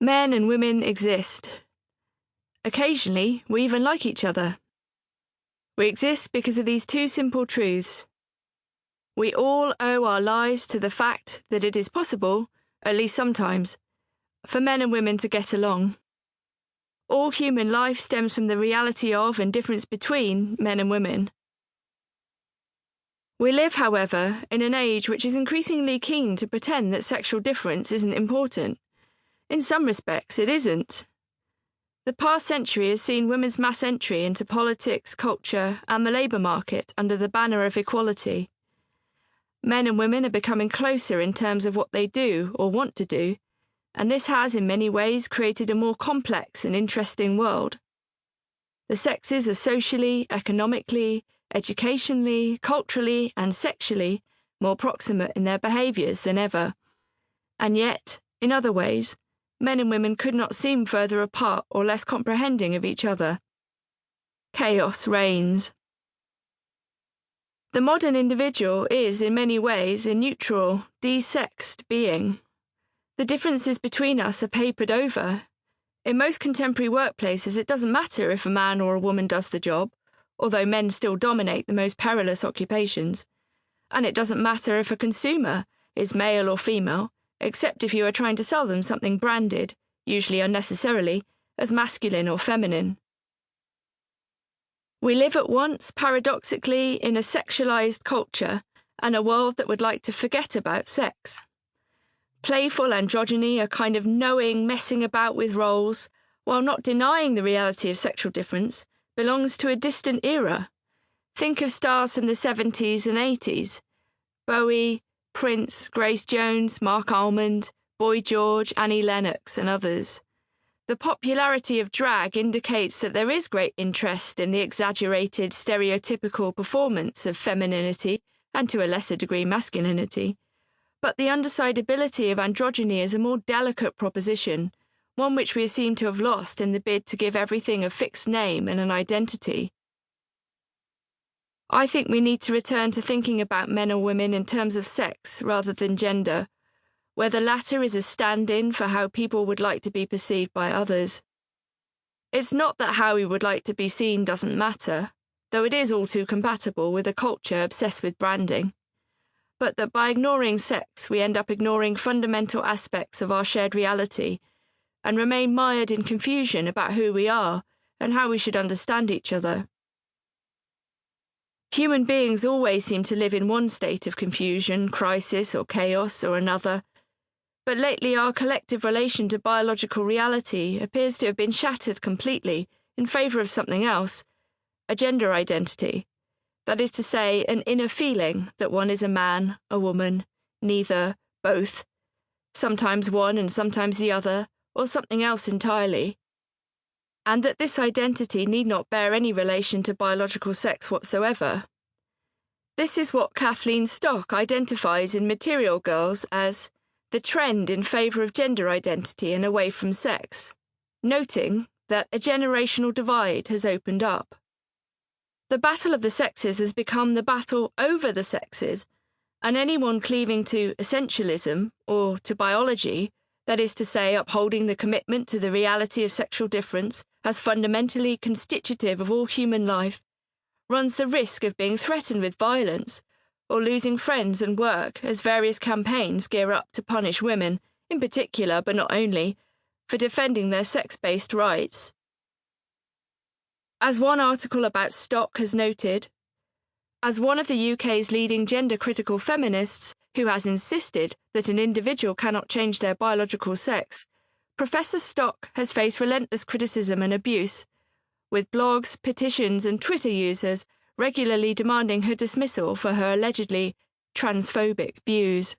Men and women exist. Occasionally, we even like each other. We exist because of these two simple truths. We all owe our lives to the fact that it is possible, at least sometimes, for men and women to get along. All human life stems from the reality of and difference between men and women. We live, however, in an age which is increasingly keen to pretend that sexual difference isn't important. In some respects, it isn't. The past century has seen women's mass entry into politics, culture, and the labour market under the banner of equality. Men and women are becoming closer in terms of what they do or want to do, and this has in many ways created a more complex and interesting world. The sexes are socially, economically, educationally, culturally, and sexually more proximate in their behaviours than ever. And yet, in other ways, men and women could not seem further apart or less comprehending of each other. Chaos reigns. The modern individual is, in many ways, a neutral, de-sexed being. The differences between us are papered over. In most contemporary workplaces, it doesn't matter if a man or a woman does the job, although men still dominate the most perilous occupations. And it doesn't matter if a consumer is male or female, except if you are trying to sell them something branded, usually unnecessarily, as masculine or feminine. We live at once, paradoxically, in a sexualized culture and a world that would like to forget about sex. Playful androgyny, a kind of knowing messing about with roles, while not denying the reality of sexual difference, belongs to a distant era. Think of stars from the 70s and 80s. Bowie, Prince, Grace Jones, Mark Almond, Boy George, Annie Lennox, and others. The popularity of drag indicates that there is great interest in the exaggerated, stereotypical performance of femininity and to a lesser degree masculinity. But the undecidability of androgyny is a more delicate proposition, one which we seem to have lost in the bid to give everything a fixed name and an identity. I think we need to return to thinking about men or women in terms of sex rather than gender, where the latter is a stand-in for how people would like to be perceived by others. It's not that how we would like to be seen doesn't matter, though it is all too compatible with a culture obsessed with branding, but that by ignoring sex we end up ignoring fundamental aspects of our shared reality and remain mired in confusion about who we are and how we should understand each other. Human beings always seem to live in one state of confusion, crisis, or chaos, or another, but lately our collective relation to biological reality appears to have been shattered completely in favour of something else, a gender identity. That is to say, an inner feeling that one is a man, a woman, neither, both, sometimes one and sometimes the other, or something else entirely, and that this identity need not bear any relation to biological sex whatsoever. This is what Kathleen Stock identifies in Material Girls as the trend in favour of gender identity and away from sex, noting that a generational divide has opened up. The battle of the sexes has become the battle over the sexes, and anyone cleaving to essentialism, or to biology, that is to say, upholding the commitment to the reality of sexual difference as fundamentally constitutive of all human life, runs the risk of being threatened with violence or losing friends and work as various campaigns gear up to punish women, in particular but not only, for defending their sex-based rights. As one article about Stock has noted, as one of the UK's leading gender-critical feminists who has insisted that an individual cannot change their biological sex, Professor Stock has faced relentless criticism and abuse, with blogs, petitions and Twitter users regularly demanding her dismissal for her allegedly transphobic views.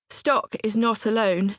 Stock is not alone.